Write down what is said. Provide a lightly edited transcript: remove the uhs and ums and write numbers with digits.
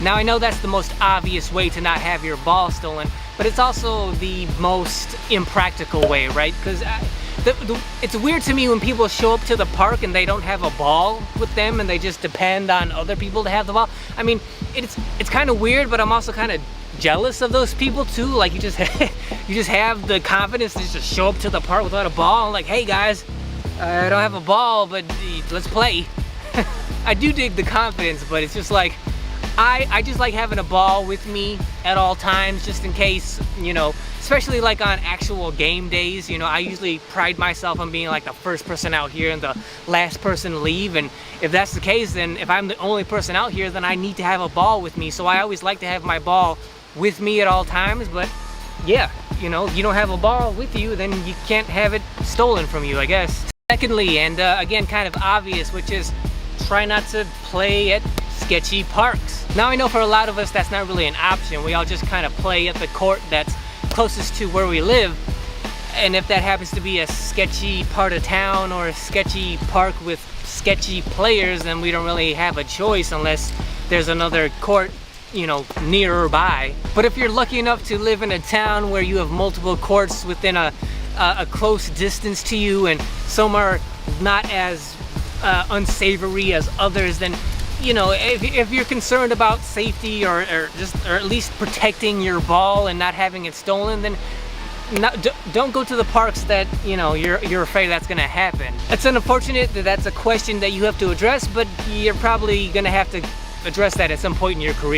Now I know that's the most obvious way to not have your ball stolen, but it's also the most impractical way, right? Because it's weird to me when people show up to the park and they don't have a ball with them and they just depend on other people to have the ball. I mean, it's kind of weird, but I'm also kind of jealous of those people too. Like you just have the confidence to just show up to the park without a ball. Like, hey guys, I don't have a ball, but let's play. I do dig the confidence, but it's just like, I just like having a ball with me at all times, just in case, you know, especially like on actual game days. You know, I usually pride myself on being like the first person out here and the last person to leave. And if that's the case, then if I'm the only person out here, then I need to have a ball with me. So I always like to have my ball with me at all times. But yeah, you know, if you don't have a ball with you, then you can't have it stolen from you, I guess. Secondly, and again, kind of obvious, which is try not to play at sketchy parks. Now I know for a lot of us that's not really an option. We all just kind of play at the court that's closest to where we live. And if that happens to be a sketchy part of town or a sketchy park with sketchy players, then we don't really have a choice unless there's another court, you know, nearby. But if you're lucky enough to live in a town where you have multiple courts within a close distance to you, and some are not as unsavory as others, then, you know, if you're concerned about safety or at least protecting your ball and not having it stolen, then don't go to the parks that, you know, you're afraid that's gonna happen. It's unfortunate that that's a question that you have to address, but you're probably gonna have to address that at some point in your career.